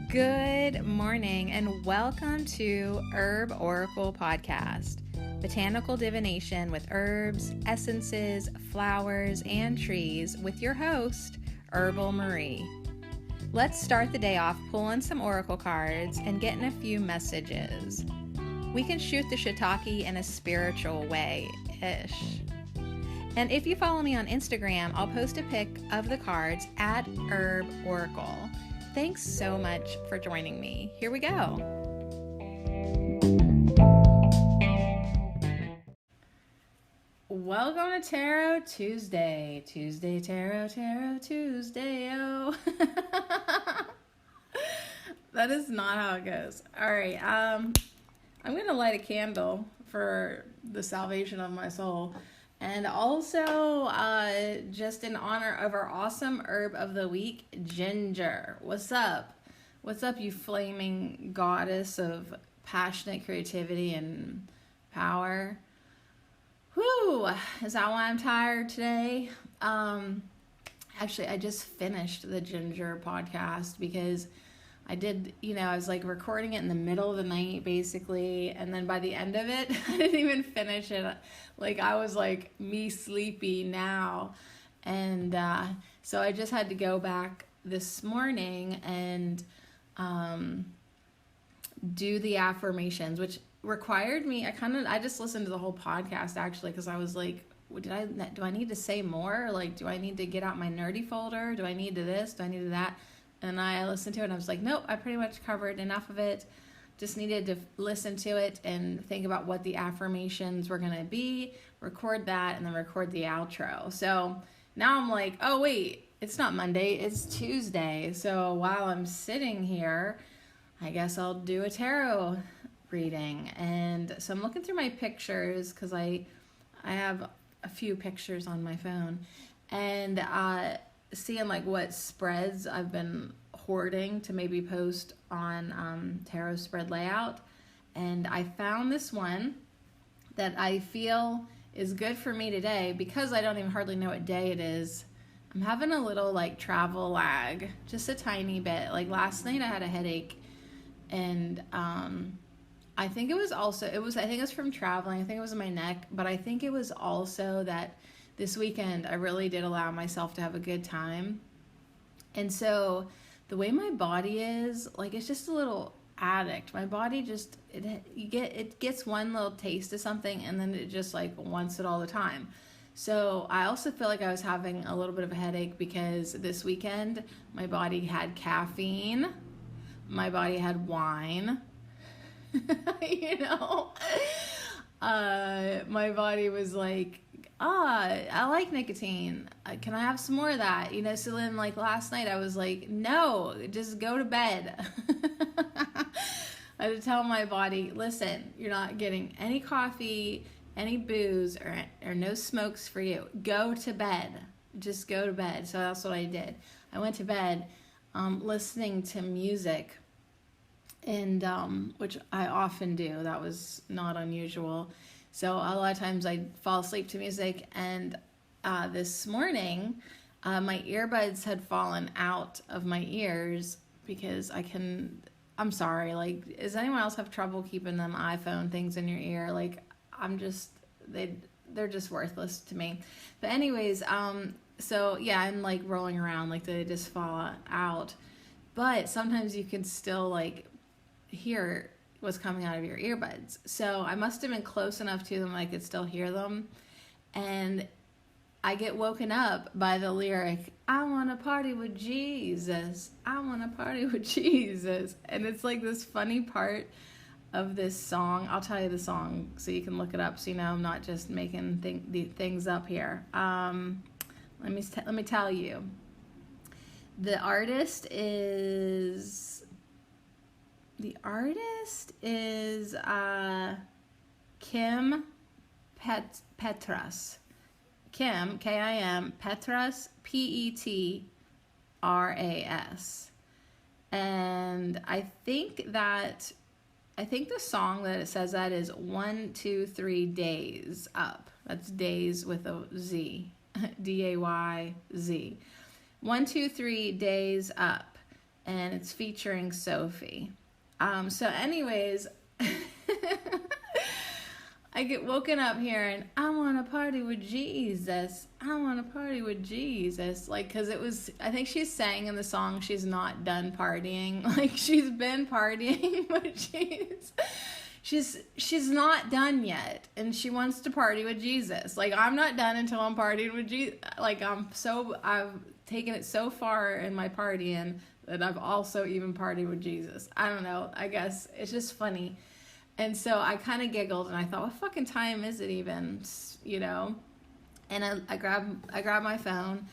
Good morning and welcome to Herb Oracle Podcast, botanical divination with herbs, essences, flowers, and trees with your host, Herbal Marie. Let's start the day off pulling some oracle cards and getting a few messages. We can shoot the shiitake in a spiritual way-ish. And if you follow me on Instagram, I'll post a pic of the cards at Herb Oracle. Thanks so much for joining me. Here we go. Welcome to Tarot Tuesday. Tuesday, Tarot Tuesday. Oh. That is not how it goes. All right. I'm going to light a candle for the salvation of my soul. And also, just in honor of our awesome herb of the week, ginger. What's up? What's up, you flaming goddess of passionate creativity and power? Whew! Is that why I'm tired today? Actually, I just finished the ginger podcast because I did, I was like recording it in the middle of the night basically. And then by the end of it, I didn't even finish it. Like I was like me sleepy now. And so I just had to go back this morning and do the affirmations, which required me, I just listened to the whole podcast actually. Cause I was like, do I need to say more? Like, do I need to get out my nerdy folder? Do I need to this? Do I need to that? And I listened to it and I was like, nope, I pretty much covered enough of it. Just needed to listen to it and think about what the affirmations were going to be, record that, and then record the outro. So now I'm like, oh, wait, it's not Monday, it's Tuesday. So while I'm sitting here, I guess I'll do a tarot reading. And so I'm looking through my pictures because I have a few pictures on my phone. And seeing like what spreads I've been hoarding to maybe post on Tarot Spread Layout, and I found this one that I feel is good for me today because I don't even hardly know what day it is. I'm having a little like travel lag, just a tiny bit. Like last night I had a headache, and I think it was from traveling. I think it was in my neck, but I think it was also that this weekend, I really did allow myself to have a good time. And so the way my body is, like, it's just a little addict. My body just, it gets one little taste of something and then it just like wants it all the time. So I also feel like I was having a little bit of a headache because this weekend my body had caffeine, my body had wine, my body was like, I like nicotine. Can I have some more of that? So then like last night I was like, no, just go to bed. I had to tell my body, listen, you're not getting any coffee, any booze, or no smokes for you. Go to bed. Just go to bed. So that's what I did. I went to bed listening to music, and which I often do. That was not unusual. So a lot of times I fall asleep to music, and this morning my earbuds had fallen out of my ears because I'm sorry, like, does anyone else have trouble keeping them iPhone things in your ear? Like, they're just worthless to me. But anyways, so yeah, I'm like rolling around, like they just fall out. But sometimes you can still like hear what's coming out of your earbuds. So I must have been close enough to them I could still hear them. And I get woken up by the lyric, I want to party with Jesus. I want to party with Jesus. And it's like this funny part of this song. I'll tell you the song so you can look it up so you know I'm not just making things up here. Let me tell you. The artist is Kim Petras. Kim, Kim, Petras, Petras. And I think the song that it says that is 1, 2, 3 days up. That's days with a Z. D-A-Y-Z. 1, 2, 3 days up. and it's featuring Sophie. So anyways, I get woken up hearing, I want to party with Jesus. I want to party with Jesus. Like, because it was, I think she's saying in the song she's not done partying. Like, she's been partying, but she's not done yet. And she wants to party with Jesus. Like, I'm not done until I'm partying with Jesus. Like, I've taken it so far in my partying that I've also even partied with Jesus. I don't know. I guess it's just funny. And so I kind of giggled and I thought, what fucking time is it even? You know? And I grabbed my phone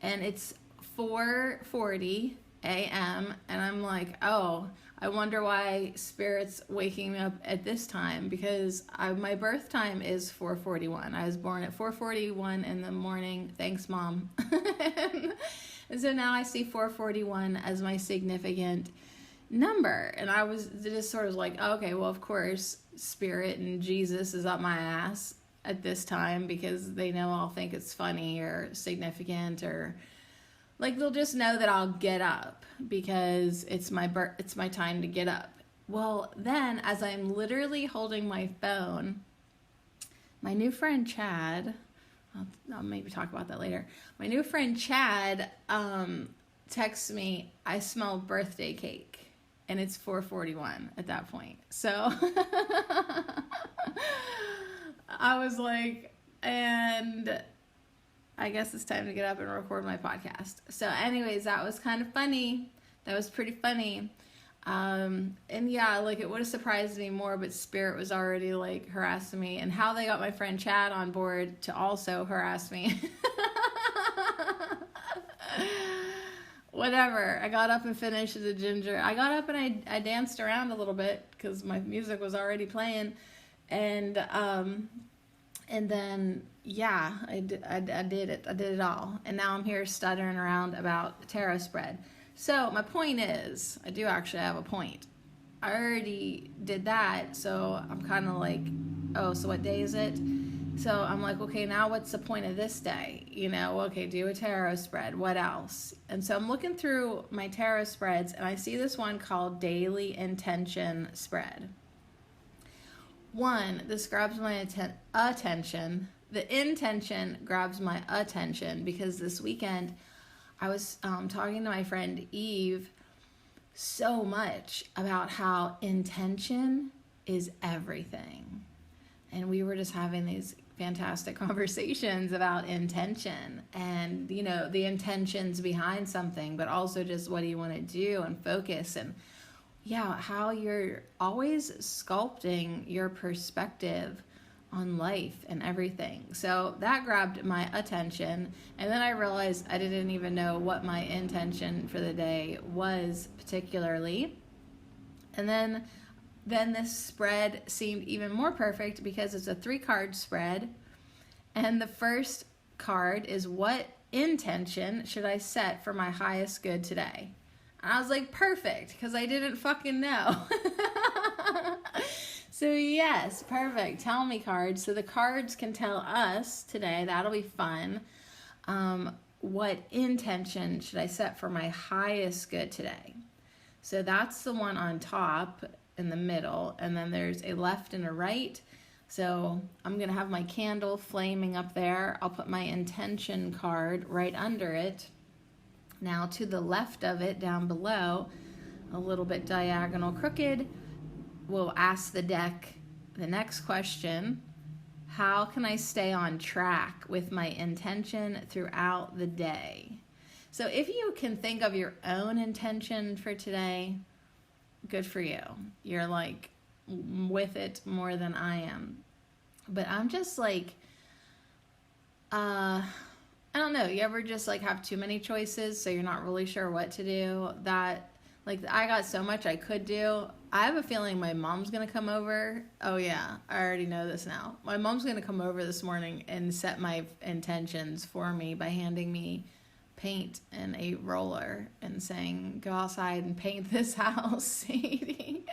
and it's 4:40 a.m. and I'm like, oh, I wonder why Spirit's waking me up at this time, because my birth time is 4:41. I was born at 4:41 in the morning. Thanks, Mom. And so now I see 4:41 as my significant number, and I was just sort of like, okay, well, of course Spirit and Jesus is up my ass at this time, because they know I'll think it's funny or significant, or like they'll just know that I'll get up because it's my time to get up. Well, then as I'm literally holding my phone, my new friend Chad, I'll maybe talk about that later. My new friend Chad texts me, I smell birthday cake. And it's 4:41 at that point. So I was like, and I guess it's time to get up and record my podcast. So anyways, that was kind of funny. That was pretty funny. And yeah, like it would have surprised me more, but Spirit was already like harassing me, and how they got my friend Chad on board to also harass me. Whatever. I got up and finished the ginger. I got up and I danced around a little bit because my music was already playing, and then yeah, I did it. I did it all, and now I'm here stuttering around about tarot spread. So my point is, I do actually have a point. I already did that, so I'm kind of like, oh, so what day is it? So I'm like, okay, now what's the point of this day? You know, okay, do a tarot spread. What else? And so I'm looking through my tarot spreads, and I see this one called Daily Intention Spread. One, this grabs my attention. The intention grabs my attention because this weekend I was talking to my friend Eve so much about how intention is everything. And we were just having these fantastic conversations about intention and, you know, the intentions behind something, but also just what do you want to do and focus, and yeah, how you're always sculpting your perspective on life and everything. So that grabbed my attention, and then I realized I didn't even know what my intention for the day was particularly. And then this spread seemed even more perfect because it's a 3-card spread, and the first card is, what intention should I set for my highest good today? And I was like, perfect, because I didn't fucking know. So yes, perfect. Tell me, cards. So the cards can tell us today, that'll be fun. What intention should I set for my highest good today? So that's the one on top in the middle, and then there's a left and a right. So I'm gonna have my candle flaming up there. I'll put my intention card right under it. Now to the left of it, down below, a little bit diagonal crooked, we'll ask the deck the next question: how can I stay on track with my intention throughout the day? So if you can think of your own intention for today, good for you. You're like with it more than I am. But I'm just like, I don't know. You ever just like have too many choices, so you're not really sure what to do? That, like, I got so much I could do. I have a feeling my mom's going to come over. Oh yeah, I already know this now. My mom's going to come over this morning and set my intentions for me by handing me paint and a roller and saying, go outside and paint this house, Sadie.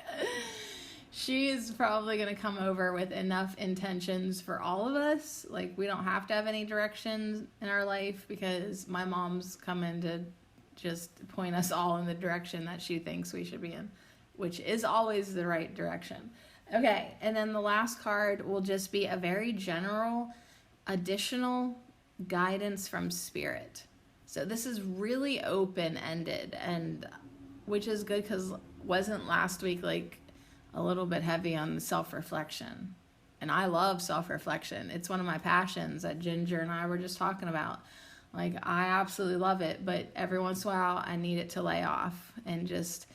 She is probably going to come over with enough intentions for all of us. Like, we don't have to have any directions in our life because my mom's coming to just point us all in the direction that she thinks we should be in, which is always the right direction. Okay, and then the last card will just be a very general, additional guidance from Spirit. So this is really open-ended, and which is good because wasn't last week like a little bit heavy on self-reflection? And I love self-reflection. It's one of my passions that Ginger and I were just talking about. Like, I absolutely love it, but every once in a while I need it to lay off, and just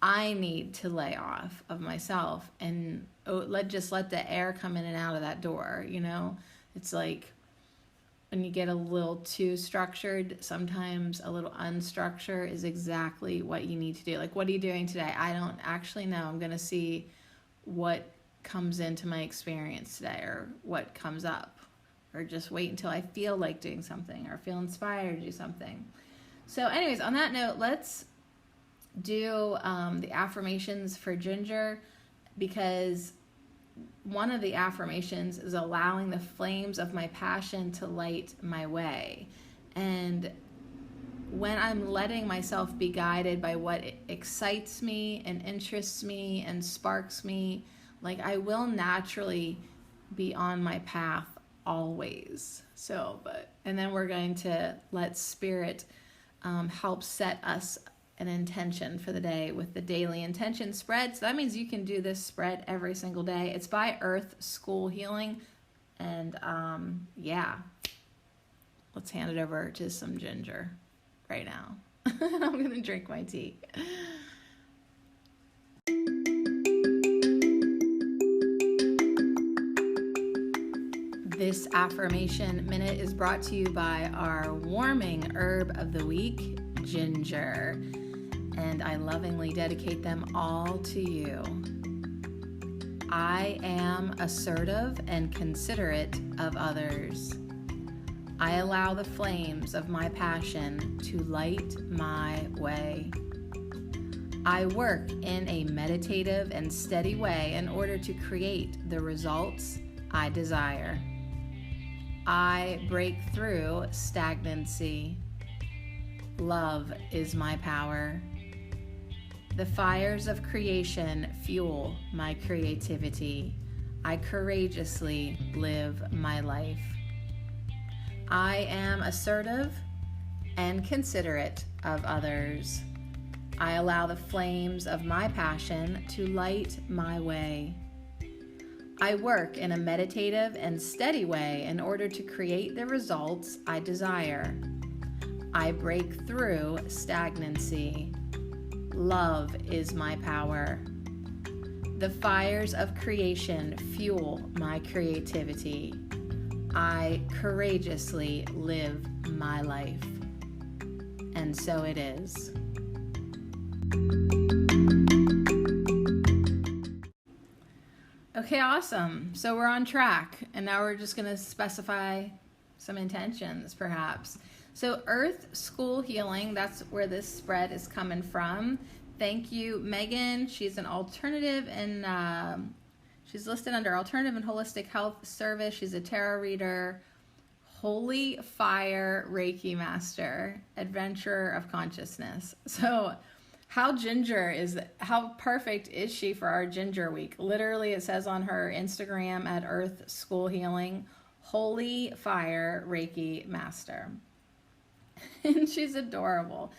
I need to lay off of myself and let the air come in and out of that door, you know? It's like when you get a little too structured, sometimes a little unstructured is exactly what you need to do. Like, what are you doing today? I don't actually know. I'm going to see what comes into my experience today, or what comes up, or just wait until I feel like doing something or feel inspired to do something. So anyways, on that note, let's do the affirmations for Ginger, because one of the affirmations is allowing the flames of my passion to light my way. And when I'm letting myself be guided by what excites me and interests me and sparks me, like, I will naturally be on my path always. And then we're going to let Spirit help set us an intention for the day with the daily intention spread. So that means you can do this spread every single day. It's by Earth School Healing. And yeah, let's hand it over to some Ginger right now. I'm going to drink my tea. This affirmation minute is brought to you by our warming herb of the week, ginger. And I lovingly dedicate them all to you. I am assertive and considerate of others. I allow the flames of my passion to light my way. I work in a meditative and steady way in order to create the results I desire. I break through stagnancy. Love is my power. The fires of creation fuel my creativity. I courageously live my life. I am assertive and considerate of others. I allow the flames of my passion to light my way. I work in a meditative and steady way in order to create the results I desire. I break through stagnancy. Love is my power. The fires of creation fuel my creativity. I courageously live my life. And so it is. Okay, awesome. So we're on track, and now we're just going to specify some intentions, perhaps. So Earth School Healing, that's where this spread is coming from. Thank you, Megan. She's an alternative, and she's listed under Alternative and Holistic Health Service. She's a tarot reader, Holy Fire Reiki Master, Adventurer of Consciousness. So how perfect is she for our Ginger Week? Literally, it says on her Instagram at Earth School Healing, Holy Fire Reiki Master. And she's adorable.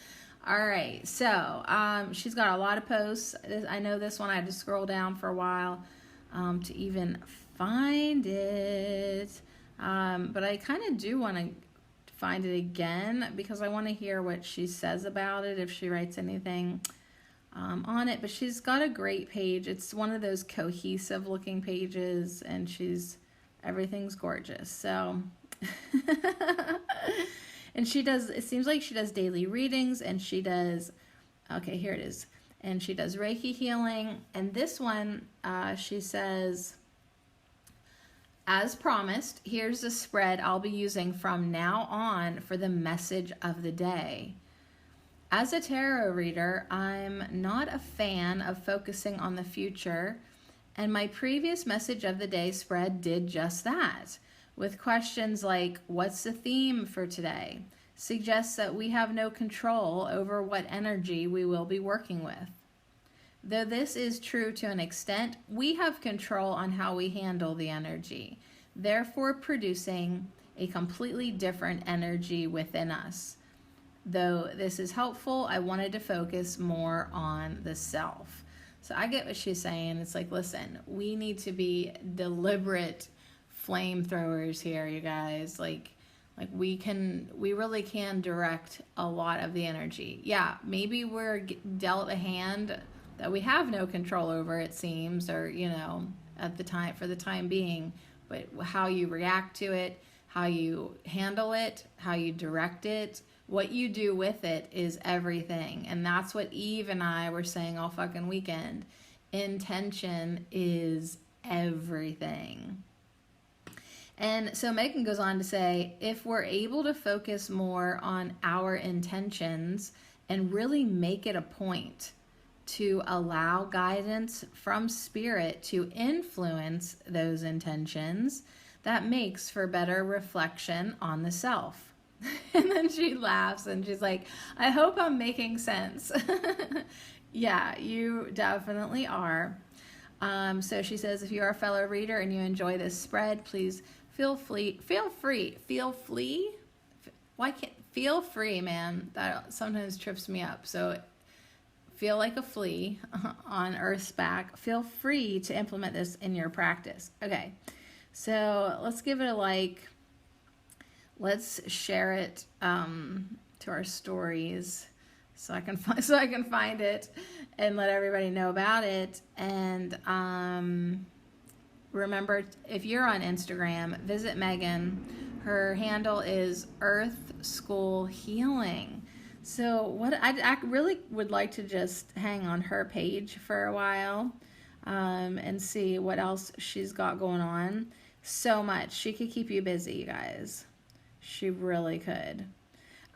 All right, so she's got a lot of posts. I know this one I had to scroll down for a while to even find it. But I kind of do want to find it again because I want to hear what she says about it, if she writes anything on it. But she's got a great page. It's one of those cohesive looking pages, and everything's gorgeous. So and it seems like she does daily readings, and she does, okay, here it is. And she does Reiki healing. And this one, she says, as promised, here's the spread I'll be using from now on for the message of the day. As a tarot reader, I'm not a fan of focusing on the future, and my previous message of the day spread did just that. with questions like, what's the theme for today? Suggests that we have no control over what energy we will be working with. Though this is true to an extent, we have control on how we handle the energy, therefore producing a completely different energy within us. Though this is helpful, I wanted to focus more on the self. So I get what she's saying. It's like, listen, we need to be deliberate flamethrowers here, you guys. Like we really can direct a lot of the energy. Yeah, maybe we're dealt a hand that we have no control over, it seems, or, for the time being, but how you react to it, how you handle it, how you direct it, what you do with it is everything. And that's what Eve and I were saying all fucking weekend. Intention is everything. And so Megan goes on to say, if we're able to focus more on our intentions and really make it a point to allow guidance from spirit to influence those intentions, that makes for better reflection on the self. And then she laughs and she's like, I hope I'm making sense. Yeah, you definitely are. So she says, if you are a fellow reader and you enjoy this spread, please feel free, man. That sometimes trips me up. So feel like a flea on Earth's back. Feel free to implement this in your practice. Okay, so let's give it a like. Let's share it to our stories so I can find it and let everybody know about it. And remember, if you're on Instagram, visit Megan. Her handle is Earth School Healing. So what I really would like to just hang on her page for a while and see what else she's got going on. So much. She could keep you busy, you guys. She really could.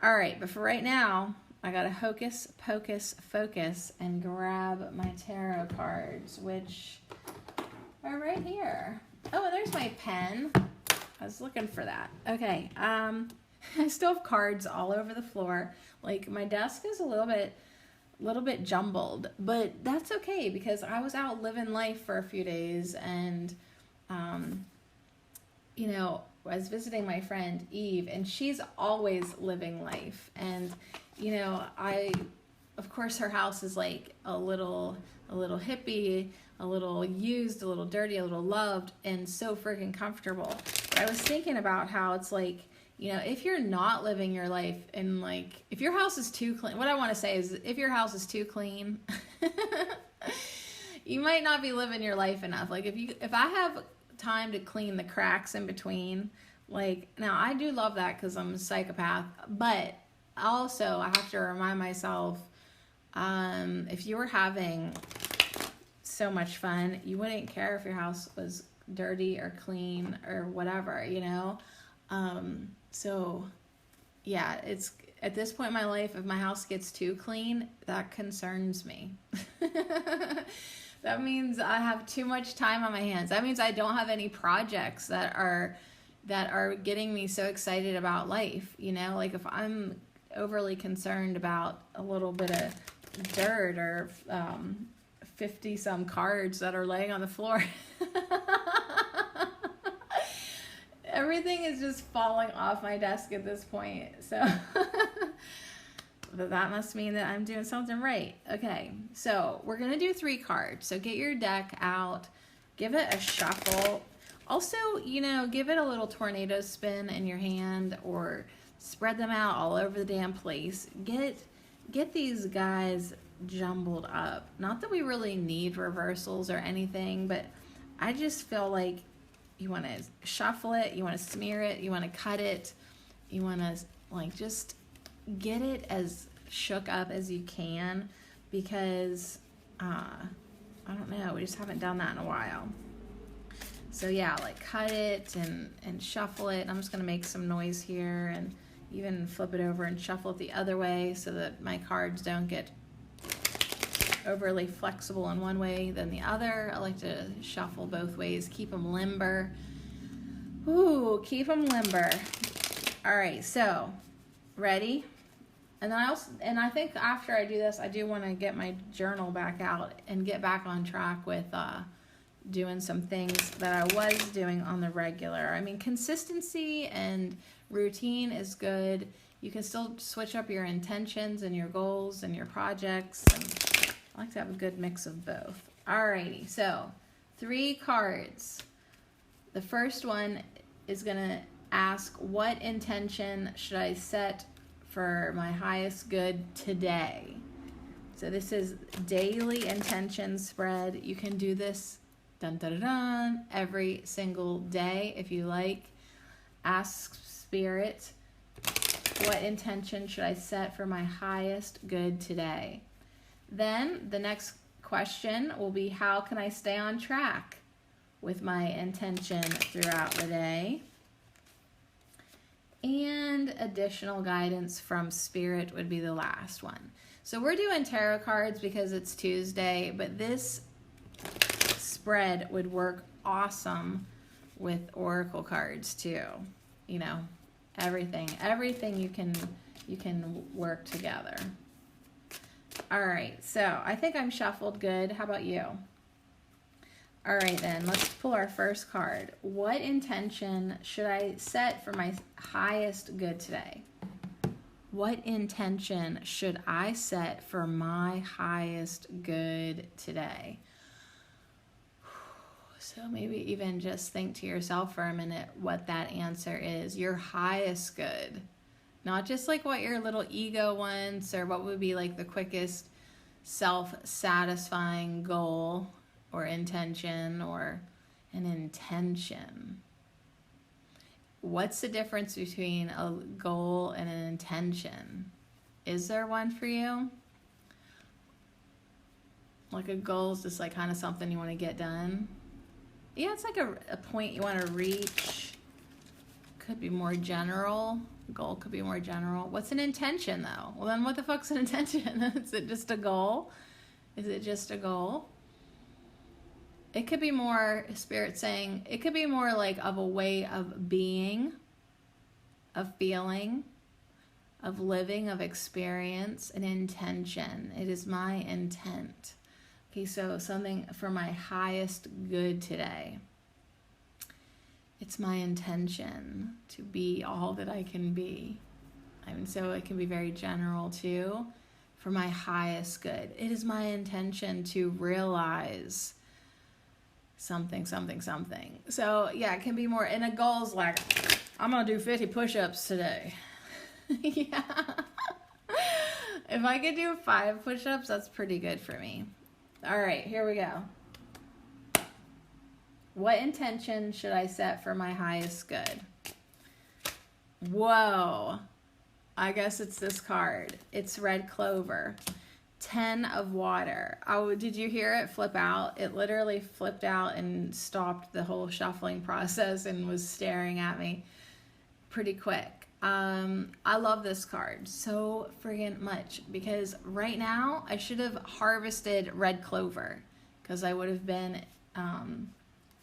All right, but for right now, I got to hocus pocus focus and grab my tarot cards, which are right here. Oh, and there's my pen. I was looking for that. Okay, I still have cards all over the floor. Like, my desk is a little bit jumbled, but that's okay because I was out living life for a few days, and I was visiting my friend Eve, and she's always living life. And of course, her house is like a little hippie, a little used, a little dirty, a little loved, and so freaking comfortable. But I was thinking about how it's like, if you're not living your life, and like, if your house is too clean, what I want to say is, if your house is too clean, you might not be living your life enough. Like, if I have time to clean the cracks in between, like, now I do love that because I'm a psychopath, but also I have to remind myself, if you were having so much fun, you wouldn't care if your house was dirty or clean or whatever, so yeah, it's at this point in my life, if my house gets too clean, that concerns me. That means I have too much time on my hands. That means I don't have any projects that are getting me so excited about life. Like, if I'm overly concerned about a little bit of dirt or 50 some cards that are laying on the floor, everything is just falling off my desk at this point. So but that must mean that I'm doing something right. Okay, so we're going to do 3 cards. So get your deck out, give it a shuffle. Also, give it a little tornado spin in your hand, or spread them out all over the damn place. Get these guys jumbled up. Not that we really need reversals or anything, but I just feel like you want to shuffle it, you want to smear it, you want to cut it, you want to just get it as shook up as you can, because I don't know, we just haven't done that in a while. So yeah, cut it and shuffle it. I'm just going to make some noise here and even flip it over and shuffle it the other way so that my cards don't get overly flexible in one way than the other. I like to shuffle both ways, keep them limber. Ooh, keep them limber. All right, so ready? And then I think after I do this, I do want to get my journal back out and get back on track with doing some things that I was doing on the regular. I mean, consistency and routine is good. You can still switch up your intentions and your goals and your projects. And I like to have a good mix of both. Alrighty, so 3 cards. The first one is going to ask, what intention should I set for my highest good today? So this is daily intention spread. You can do this every single day if you like. Ask Spirit, what intention should I set for my highest good today? Then the next question will be, how can I stay on track with my intention throughout the day? And additional guidance from Spirit would be the last one. So we're doing tarot cards because it's Tuesday, but this spread would work awesome with oracle cards too. You know, everything you can work together. All right, so I think I'm shuffled good. How about you? All right, then let's pull our first card. What intention should I set for my highest good today? What intention should I set for my highest good today? So maybe even just think to yourself for a minute what that answer is. Your highest good. Not just like what your little ego wants or what would be like the quickest self-satisfying goal or intention or an intention. What's the difference between a goal and an intention? Is there one for you? Like a goal is just like kind of something you want to get done. Yeah, it's like a point you want to reach. Could be more general. Goal could be more general. What's an intention though? Well, then what the fuck's an intention? Is it just a goal? Is it just a goal? It could be more, Spirit saying, it could be more like of a way of being, of feeling, of living, of experience, an intention. It is my intent. Okay, so something for my highest good today. It's my intention to be all that I can be. I mean, so it can be very general too. For my highest good. It is my intention to realize something. So yeah, it can be more, and a goal is like, I'm gonna do 50 push-ups today. Yeah. If I could do 5 push-ups, that's pretty good for me. All right, here we go. What intention should I set for my highest good? Whoa. I guess it's this card. It's red clover. 10 of water. Oh, did you hear it flip out? It literally flipped out and stopped the whole shuffling process and was staring at me pretty quick. I love this card so friggin' much because right now I should have harvested red clover because I would have been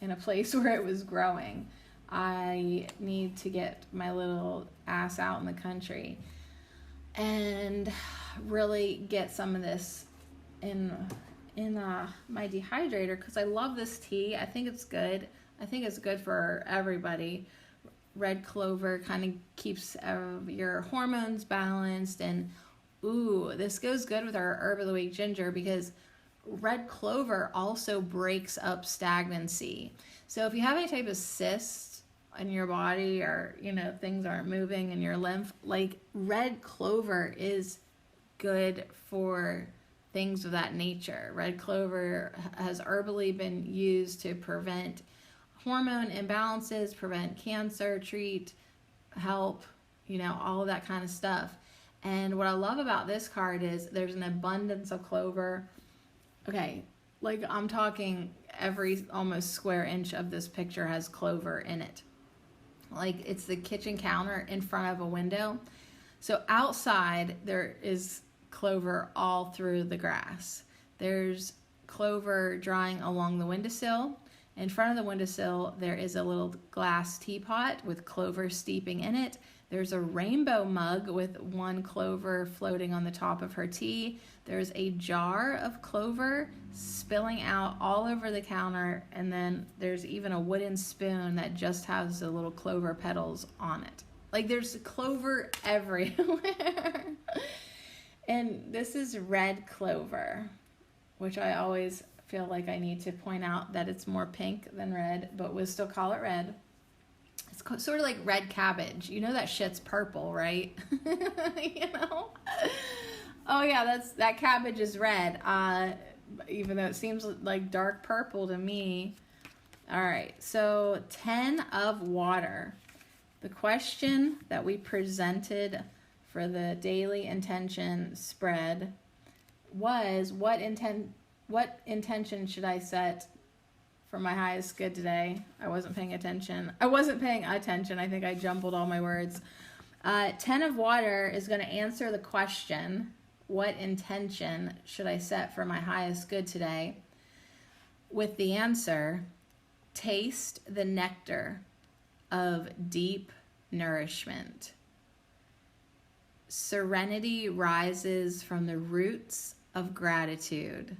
in a place where it was growing. I need to get my little ass out in the country and really get some of this in my dehydrator because I love this tea. I think it's good. I think it's good for everybody. Red clover kind of keeps your hormones balanced, and ooh, this goes good with our Herb of the Week ginger because red clover also breaks up stagnancy. So if you have any type of cyst in your body or, you know, things aren't moving in your lymph, like red clover is good for things of that nature. Red clover has herbally been used to prevent hormone imbalances, prevent cancer, treat, help, you know, all of that kind of stuff. And what I love about this card is there's an abundance of clover. Okay, like I'm talking every almost square inch of this picture has clover in it. Like it's the kitchen counter in front of a window. So outside there is clover all through the grass. There's clover drying along the windowsill. In front of the windowsill, there is a little glass teapot with clover steeping in it. There's a rainbow mug with one clover floating on the top of her tea. There's a jar of clover spilling out all over the counter. And then there's even a wooden spoon that just has the little clover petals on it. Like, there's clover everywhere. And this is red clover, which I always feel like I need to point out that it's more pink than red, but we'll still call it red. It's sort of like red cabbage. You know that shit's purple, right? You know? Oh yeah, that cabbage is red. Even though it seems like dark purple to me. All right, so 10 of water. The question that we presented for the daily intention spread was, what intention should I set for my highest good today? I wasn't paying attention. I think I jumbled all my words. 10 of water is going to answer the question, what intention should I set for my highest good today? With the answer, taste the nectar of deep nourishment. Serenity rises from the roots of gratitude.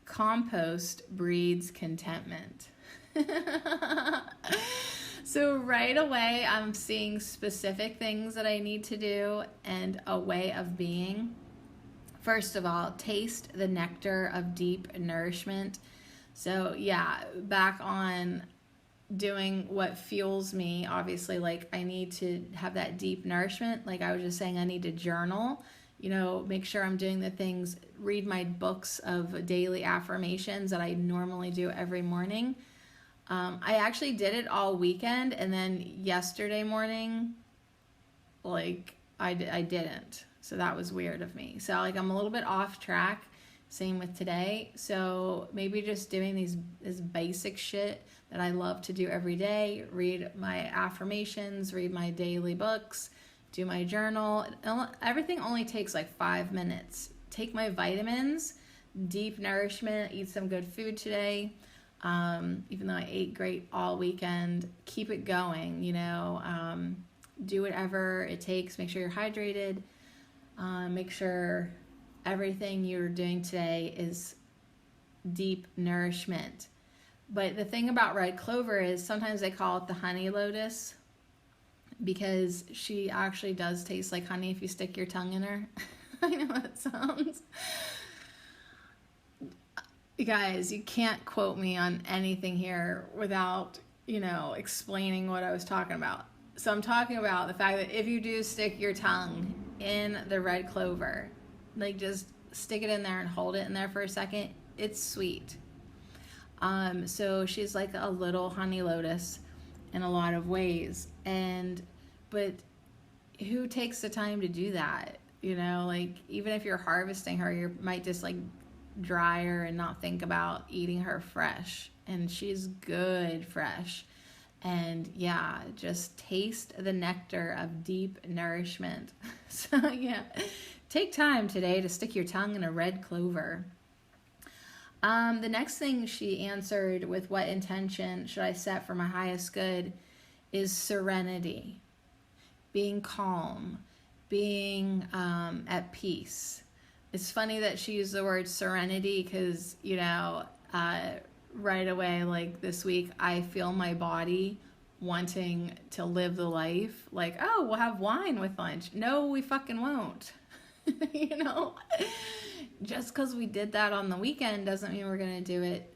Compost breeds contentment. So right away, I'm seeing specific things that I need to do and a way of being. First of all, taste the nectar of deep nourishment. So yeah, back on doing what fuels me. Obviously, like, I need to have that deep nourishment. Like I was just saying, I need to journal, make sure I'm doing the things, read my books of daily affirmations that I normally do every morning. I actually did it all weekend, and then yesterday morning, like, I didn't. So that was weird of me. So, like, I'm a little bit off track. Same with today. So maybe just doing this basic shit that I love to do every day. Read my affirmations, read my daily books, do my journal. Everything only takes like 5 minutes. Take my vitamins, deep nourishment, eat some good food today. Even though I ate great all weekend, keep it going, do whatever it takes. Make sure you're hydrated. Make sure everything you're doing today is deep nourishment. But the thing about red clover is sometimes they call it the honey lotus, because she actually does taste like honey if you stick your tongue in her. I know that sounds... You guys, you can't quote me on anything here without, explaining what I was talking about. So I'm talking about the fact that if you do stick your tongue in the red clover, like, just stick it in there and hold it in there for a second, it's sweet. So she's like a little honey lotus in a lot of ways. But who takes the time to do that? Like, even if you're harvesting her, you might just like dry her and not think about eating her fresh. And she's good fresh. And yeah, just taste the nectar of deep nourishment. So yeah, take time today to stick your tongue in a red clover. The next thing she answered with, what intention should I set for my highest good, is serenity. Being calm, being at peace. It's funny that she used the word serenity because, right away, like this week, I feel my body wanting to live the life. Like, oh, we'll have wine with lunch. No, we fucking won't. Just because we did that on the weekend doesn't mean we're going to do it,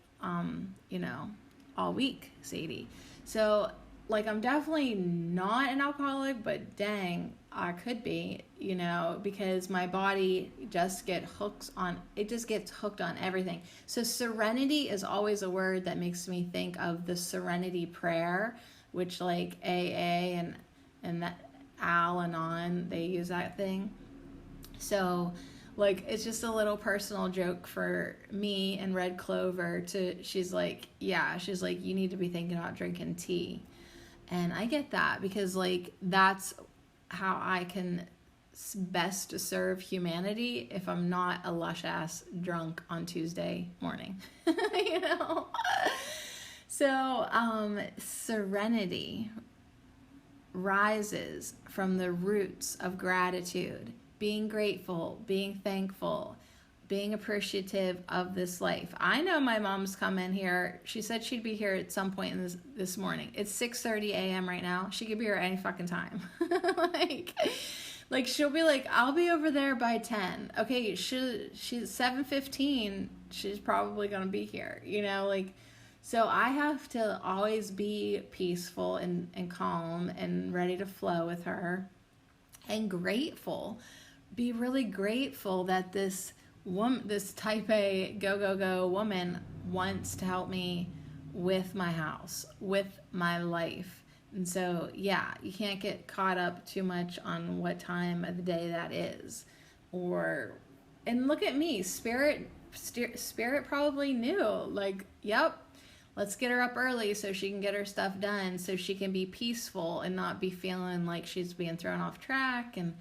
all week, Sadie. So, like, I'm definitely not an alcoholic, but dang, I could be, because my body just gets hooked on everything. So serenity is always a word that makes me think of the Serenity Prayer, which, like, AA and that Al-Anon, they use that thing. So, like, it's just a little personal joke for me and Red Clover she's like, you need to be thinking about drinking tea. And I get that because, like, that's how I can best to serve humanity if I'm not a lush ass drunk on Tuesday morning. You know? So, serenity rises from the roots of gratitude, being grateful, being thankful, being appreciative of this life. I know my mom's come in here. She said she'd be here at some point in this morning. It's 6:30 a.m. right now. She could be here any fucking time. like she'll be like, I'll be over there by 10. Okay, she's 7:15. She's probably gonna be here. You know, like, so I have to always be peaceful and calm and ready to flow with her, and grateful. Be really grateful that this woman, this type A go woman, wants to help me with my house, with my life. And so, yeah, you can't get caught up too much on what time of the day that is. And look at me, Spirit probably knew, like, yep, let's get her up early so she can get her stuff done, so she can be peaceful and not be feeling like she's being thrown off track. And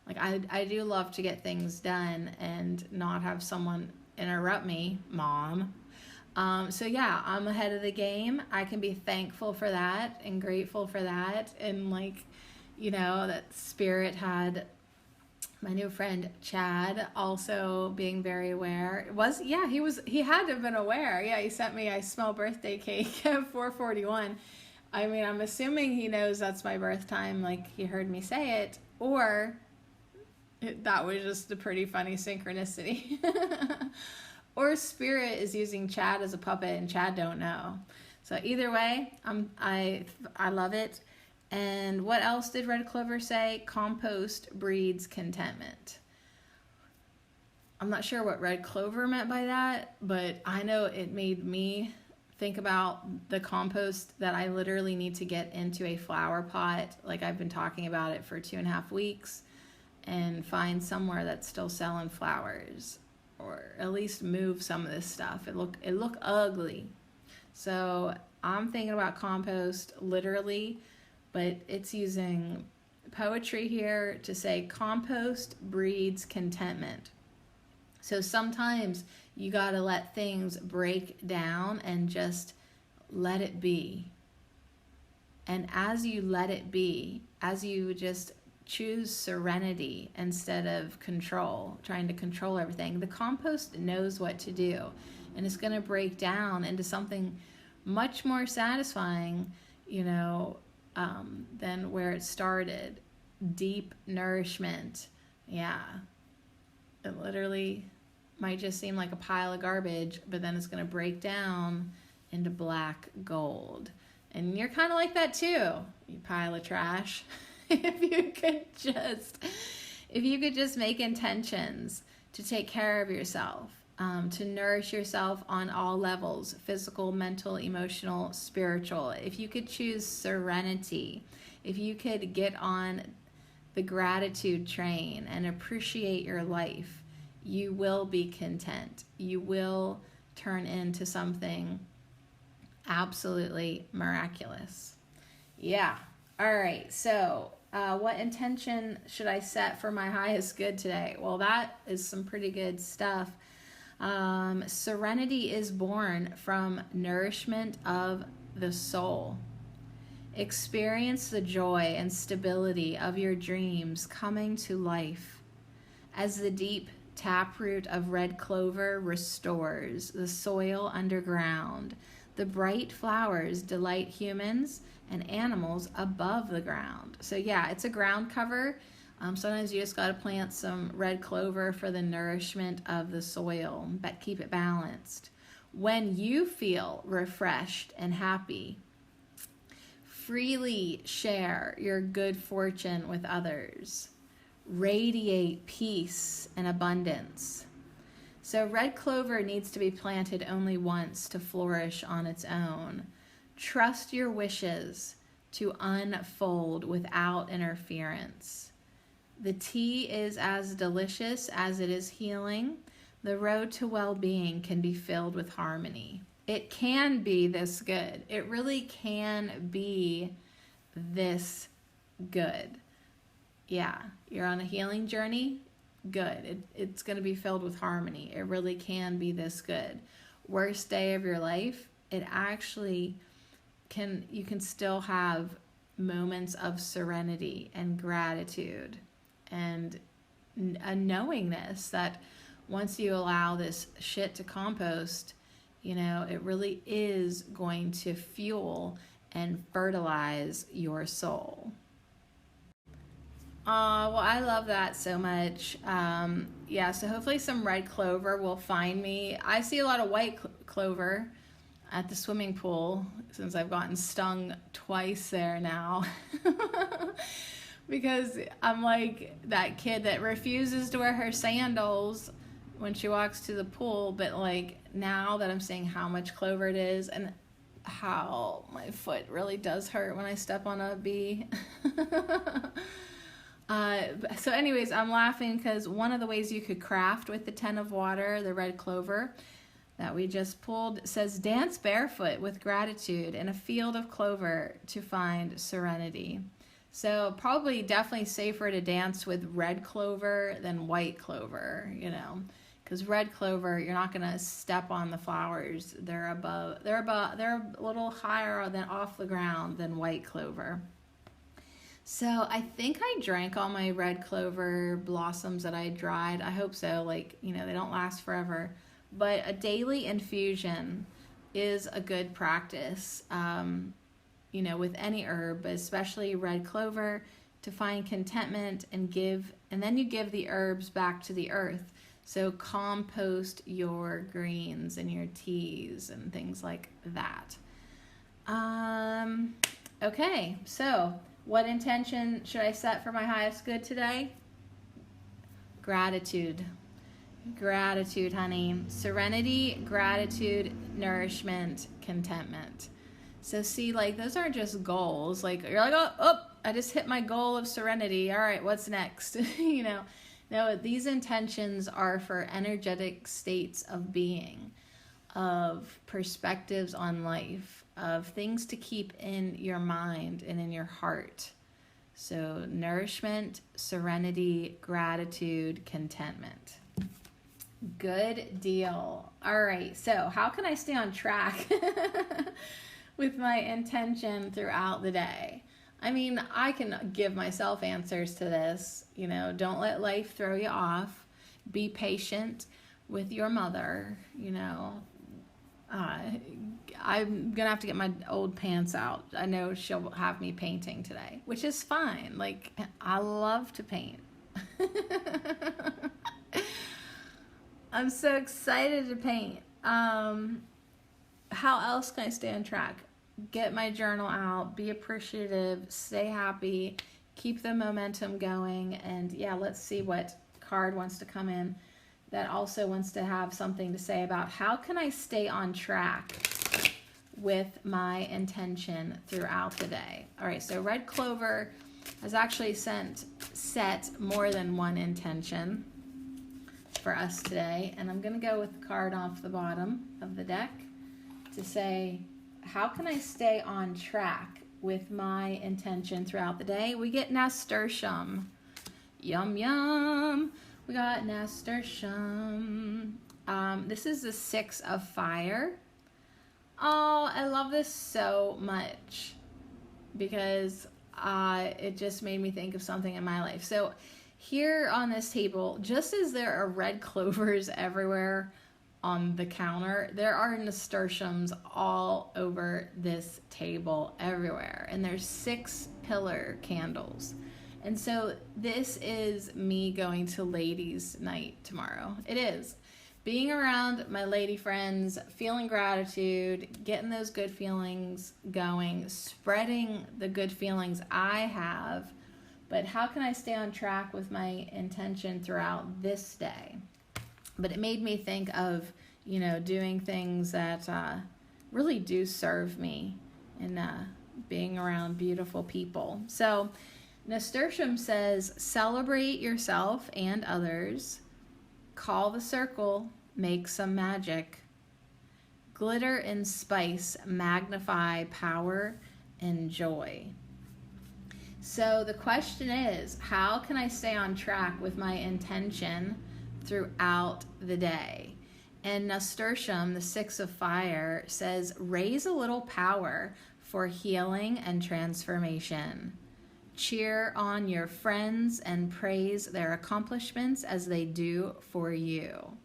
like, I do love to get things done and not have someone interrupt me, Mom. So yeah, I'm ahead of the game. I can be thankful for that and grateful for that. And like, you know, that Spirit had my new friend Chad also being very aware. He had to have been aware. Yeah, he sent me, I smell birthday cake at 4:41. I mean, I'm assuming he knows that's my birth time, like he heard me say it, or that was just a pretty funny synchronicity. Or Spirit is using Chad as a puppet and Chad don't know. So either way, I love it. And what else did Red Clover say? Compost breeds contentment. I'm not sure what Red Clover meant by that, but I know it made me think about the compost that I literally need to get into a flower pot. Like, I've been talking about it for 2.5 weeks, and find somewhere that's still selling flowers, or at least move some of this stuff. It look ugly. So I'm thinking about compost literally, but it's using poetry here to say compost breeds contentment. So sometimes you got to let things break down and just let it be. And as you let it be, as you just choose serenity instead of control, trying to control everything, the compost knows what to do, and it's going to break down into something much more satisfying, you know, than where it started. Deep nourishment. Yeah, it literally might just seem like a pile of garbage, but then it's going to break down into black gold. And you're kind of like that too, you pile of trash. If you could just make intentions to take care of yourself, to nourish yourself on all levels, physical, mental, emotional, spiritual. If you could choose serenity, if you could get on the gratitude train and appreciate your life, you will be content. You will turn into something absolutely miraculous. Yeah. All right, so what intention should I set for my highest good today? Well, that is some pretty good stuff. Serenity is born from nourishment of the soul. Experience the joy and stability of your dreams coming to life as the deep taproot of red clover restores the soil underground. The bright flowers delight humans and animals above the ground. So yeah, it's a ground cover. Sometimes you just got to plant some red clover for the nourishment of the soil, but keep it balanced. When you feel refreshed and happy, freely share your good fortune with others. Radiate peace and abundance. So red clover needs to be planted only once to flourish on its own. Trust your wishes to unfold without interference. The tea is as delicious as it is healing. The road to well-being can be filled with harmony. It can be this good. It really can be this good. Yeah, you're on a healing journey. Good. It's going to be filled with harmony. It really can be this good. Worst day of your life, it actually you can still have moments of serenity and gratitude and a knowingness that once you allow this shit to compost, it really is going to fuel and fertilize your soul. Well, I love that so much. Yeah, so hopefully some red clover will find me. I see a lot of white clover at the swimming pool since I've gotten stung twice there now. Because I'm like that kid that refuses to wear her sandals when she walks to the pool, but like now that I'm seeing how much clover it is and how my foot really does hurt when I step on a bee. So anyways, I'm laughing because one of the ways you could craft with the 10 of water, the red clover that we just pulled, says dance barefoot with gratitude in a field of clover to find serenity. So probably definitely safer to dance with red clover than white clover, because red clover, you're not going to step on the flowers. They're a little higher than off the ground than white clover. So I think I drank all my red clover blossoms that I dried. I hope so. They don't last forever. But a daily infusion is a good practice, with any herb, but especially red clover, to find contentment and then you give the herbs back to the earth. So compost your greens and your teas and things like that. Okay, so what intention should I set for my highest good today? Gratitude. Gratitude, honey. Serenity, gratitude, nourishment, contentment. So see, those aren't just goals. You're like, oh, I just hit my goal of serenity. All right, what's next? No, these intentions are for energetic states of being, of perspectives on life, of things to keep in your mind and in your heart. So nourishment, serenity, gratitude, contentment. Good deal. All right, so how can I stay on track with my intention throughout the day? I mean, I can give myself answers to this. Don't let life throw you off. Be patient with your mother. I'm gonna have to get my old pants out. I know she'll have me painting today, which is fine. I love to paint. I'm so excited to paint. How else can I stay on track? Get my journal out, be appreciative, stay happy, keep the momentum going, and let's see what card wants to come in that also wants to have something to say about how can I stay on track with my intention throughout the day. All right, so red clover has actually set more than one intention for us today, and I'm going to go with the card off the bottom of the deck to say, how can I stay on track with my intention throughout the day? We get nasturtium. Yum, yum. We got nasturtium. This is the 6 of fire. Oh, I love this so much because it just made me think of something in my life. So here on this table, just as there are red clovers everywhere on the counter, there are nasturtiums all over this table everywhere, and there's 6 pillar candles. And so this is me going to ladies' night tomorrow. It is. Being around my lady friends, feeling gratitude, getting those good feelings going, spreading the good feelings I have. But how can I stay on track with my intention throughout this day? But it made me think of, doing things that really do serve me and being around beautiful people. So nasturtium says, celebrate yourself and others. Call the circle, make some magic. Glitter and spice magnify power and joy. So the question is, how can I stay on track with my intention throughout the day? And Nasturtium, the 6 of fire, says, raise a little power for healing and transformation. Cheer on your friends and praise their accomplishments as they do for you.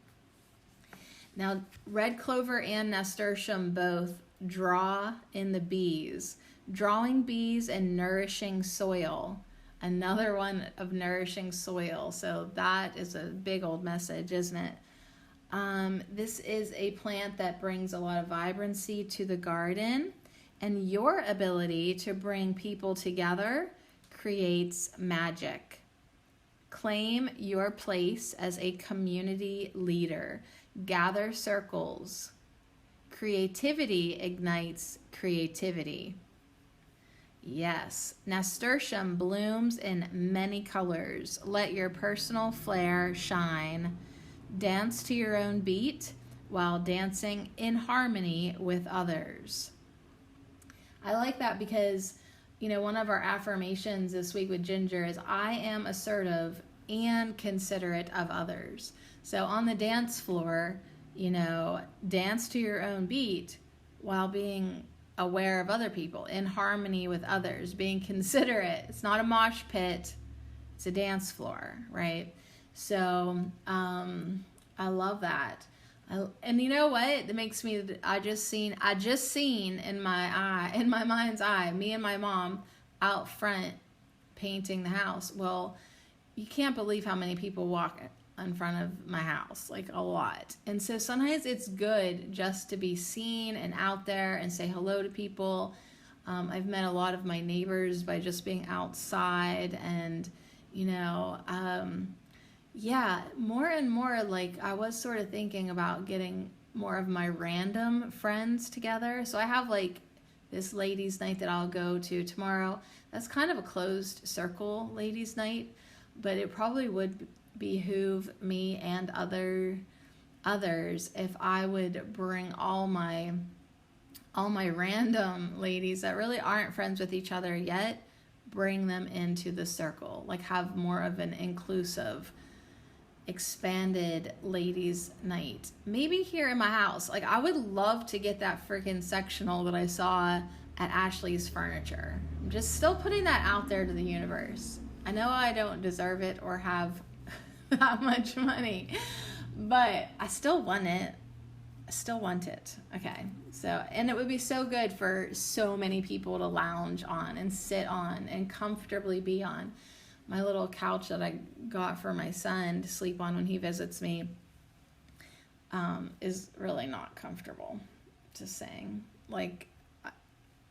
Now, red clover and nasturtium both draw in the bees. Drawing bees and nourishing soil. Another one of nourishing soil. So that is a big old message, isn't it? This is a plant that brings a lot of vibrancy to the garden, and your ability to bring people together creates magic. Claim your place as a community leader. Gather circles. Creativity ignites creativity. Yes, nasturtium blooms in many colors. Let your personal flair shine. Dance to your own beat while dancing in harmony with others. I like that because, one of our affirmations this week with Ginger is, I am assertive and considerate of others. So on the dance floor, dance to your own beat while being aware of other people, in harmony with others, being considerate. It's not a mosh pit, it's a dance floor, right? So I love that. And you know what? It makes me, I just seen in my mind's eye, me and my mom out front painting the house. Well, you can't believe how many people walk in front of my house, like a lot. And so sometimes it's good just to be seen and out there and say hello to people. I've met a lot of my neighbors by just being outside, and more and more, like, I was sort of thinking about getting more of my random friends together. So I have like this ladies' night that I'll go to tomorrow. That's kind of a closed circle ladies' night, but it probably would behoove me and others if I would bring all my random ladies that really aren't friends with each other yet, bring them into the circle, like have more of an inclusive, expanded ladies night. Maybe here in my house. Like, I would love to get that freaking sectional that I saw at Ashley's Furniture. I'm just still putting that out there to the universe. I know I don't deserve it or have that much money, but I still want it. Okay. So, and it would be so good for so many people to lounge on and sit on and comfortably be on. My little couch that I got for my son to sleep on when he visits me is really not comfortable. Just saying. Like,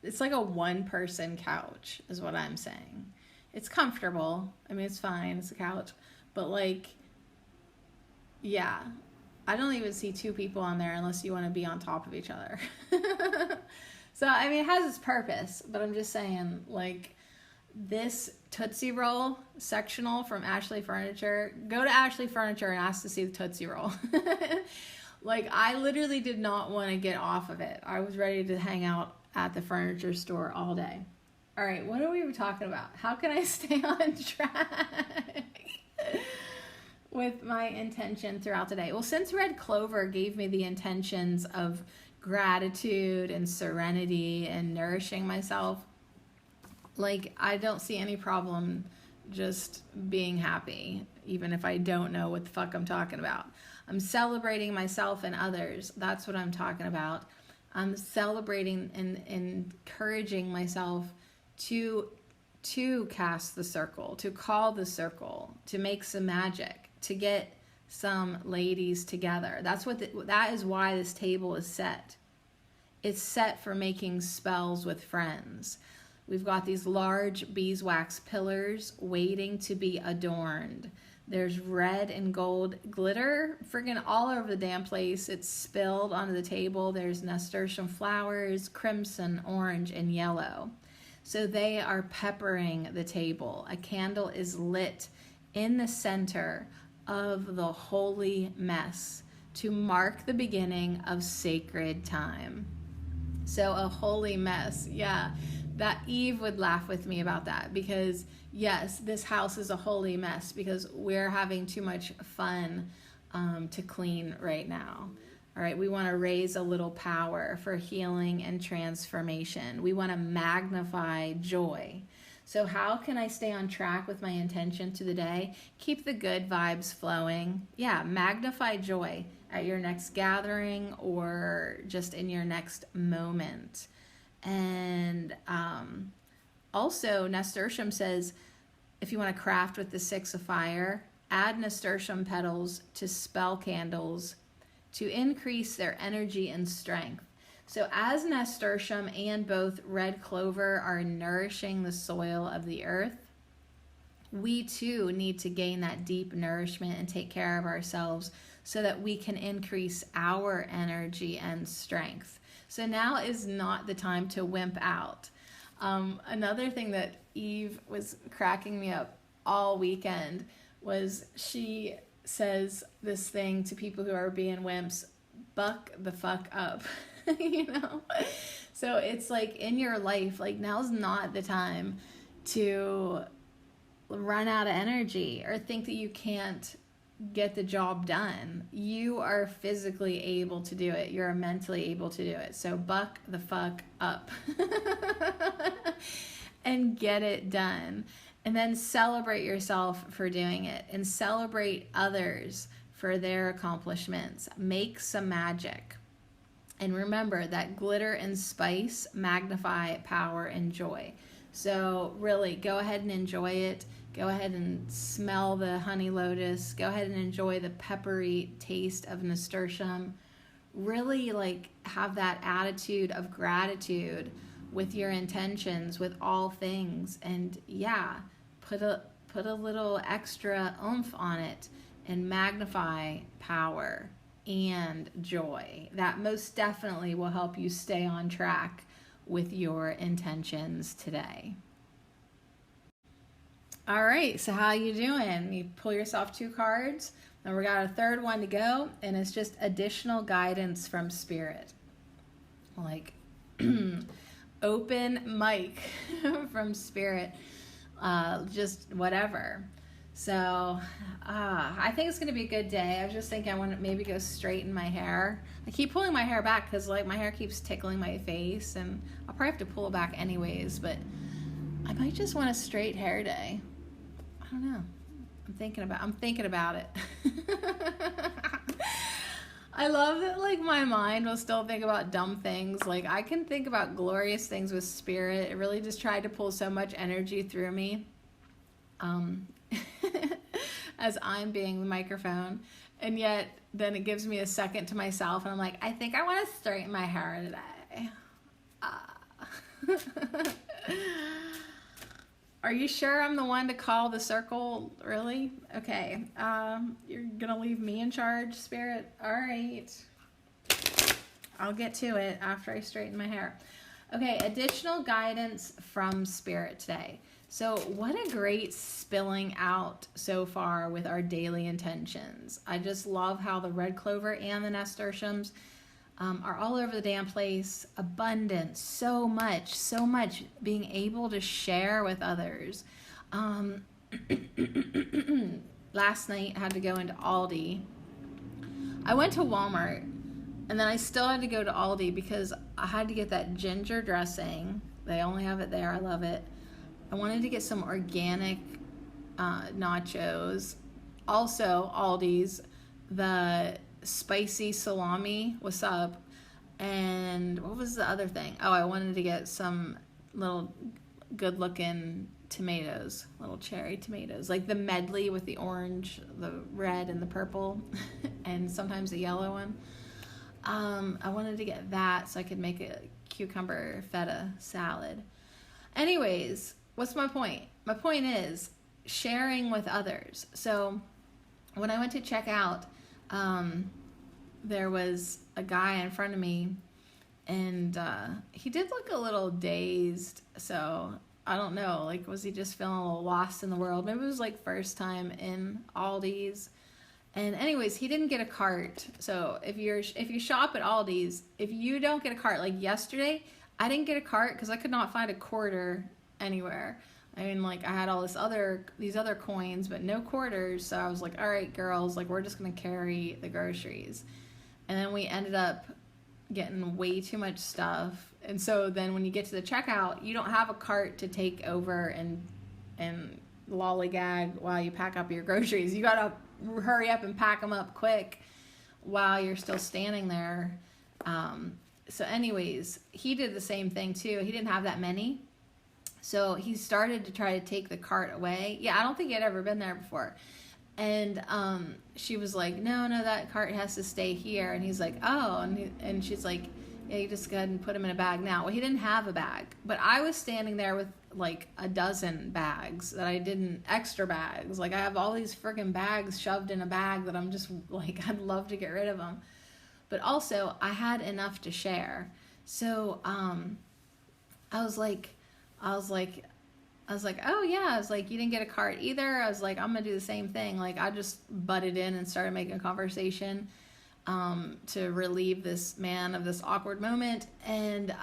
it's like a one-person couch is what I'm saying. It's comfortable. I mean, it's fine. It's a couch. But, like, yeah, I don't even see two people on there unless you want to be on top of each other. So, I mean, it has its purpose, but I'm just saying, like, this Tootsie Roll sectional from Ashley Furniture, go to Ashley Furniture and ask to see the Tootsie Roll. Like, I literally did not want to get off of it. I was ready to hang out at the furniture store all day. All right, what are we talking about? How can I stay on track with my intention throughout the day? Well, since Red Clover gave me the intentions of gratitude and serenity and nourishing myself, like, I don't see any problem just being happy, even if I don't know what the fuck I'm talking about. I'm celebrating myself and others. That's what I'm talking about. I'm celebrating and encouraging myself to cast the circle, to call the circle, to make some magic, to get some ladies together. That is why this table is set. It's set for making spells with friends. We've got these large beeswax pillars waiting to be adorned. There's red and gold glitter friggin' all over the damn place. It's spilled onto the table. There's nasturtium flowers, crimson, orange, and yellow. So they are peppering the table. A candle is lit in the center of the holy mess to mark the beginning of sacred time. So a holy mess, yeah. that Eve would laugh with me about that, because yes, this house is a holy mess because we're having too much fun to clean right now. All right, we want to raise a little power for healing and transformation. We want to magnify joy. So how can I stay on track with my intention to the day? Keep the good vibes flowing. Yeah, magnify joy at your next gathering or just in your next moment. And also, nasturtium says, if you want to craft with the 6 of fire, add nasturtium petals to spell candles to increase their energy and strength. So as nasturtium and both red clover are nourishing the soil of the earth, we too need to gain that deep nourishment and take care of ourselves so that we can increase our energy and strength. So now is not the time to wimp out. Another thing that Eve was cracking me up all weekend was she says this thing to people who are being wimps: buck the fuck up. You know? So it's like in your life, like now's not the time to run out of energy or think that you can't get the job done. You are physically able to do it. You're mentally able to do it. So buck the fuck up and get it done. And then celebrate yourself for doing it and celebrate others for their accomplishments. Make some magic. And remember that glitter and spice magnify power and joy. So really go ahead and enjoy it. Go ahead and smell the honey lotus. Go ahead and enjoy the peppery taste of nasturtium. Really like have that attitude of gratitude with your intentions, with all things. And yeah, put a little extra oomph on it and magnify power and joy. That most definitely will help you stay on track with your intentions today. All right, so how you doing? You pull yourself 2 cards, and we got a third one to go, and it's just additional guidance from Spirit. Like open mic from Spirit, just whatever. So I think it's going to be a good day. I was just thinking I want to maybe go straighten my hair. I keep pulling my hair back because like my hair keeps tickling my face, and I'll probably have to pull it back anyways, but I might just want a straight hair day. I don't know. I'm thinking about it. I love that like my mind will still think about dumb things. Like I can think about glorious things with Spirit. It really just tried to pull so much energy through me. As I'm being the microphone, and yet then it gives me a second to myself, and I'm like, I think I want to straighten my hair today. Are you sure I'm the one to call the circle? Really? Okay. You're gonna leave me in charge, Spirit? All right. I'll get to it after I straighten my hair. Okay, additional guidance from Spirit today. So what a great spilling out so far with our daily intentions. I just love how the red clover and the nasturtiums are all over the damn place. Abundance, so much being able to share with others. Last night I had to go into Aldi. I went to Walmart and then I still had to go to Aldi because I had to get that ginger dressing. They only have it there. I love it. I wanted to get some organic nachos. Also, Aldi's, the spicy salami, what's up? And what was the other thing? Oh, I wanted to get some little good-looking tomatoes, little cherry tomatoes, like the medley with the orange, the red, and the purple, and sometimes the yellow one. I wanted to get that so I could make a cucumber feta salad. Anyways, what's my point? My point is sharing with others. So when I went to check out, there was a guy in front of me, and he did look a little dazed. So I don't know, like, was he just feeling a little lost in the world? Maybe it was like first time in Aldi's. And anyways, he didn't get a cart. So if you shop at Aldi's, if you don't get a cart, like yesterday, I didn't get a cart because I could not find a quarter anywhere. I mean, like, I had all these other coins, but no quarters. So I was like, all right, girls, like, we're just gonna carry the groceries. And then we ended up getting way too much stuff. And so then when you get to the checkout, you don't have a cart to take over and lollygag while you pack up your groceries. You gotta hurry up and pack them up quick while you're still standing there. So anyways, he did the same thing too. He didn't have that many. So he started to try to take the cart away. Yeah, I don't think he had ever been there before. And she was like, no, that cart has to stay here. And he's like, oh. And she's like, yeah, you just go ahead and put him in a bag now. Well, he didn't have a bag. But I was standing there with like a dozen bags that I didn't, extra bags. Like, I have all these freaking bags shoved in a bag that I'm just like, I'd love to get rid of them. But also, I had enough to share. So I was like, oh yeah. I was like, you didn't get a cart either. I was like, I'm gonna do the same thing. Like, I just butted in and started making a conversation to relieve this man of this awkward moment. And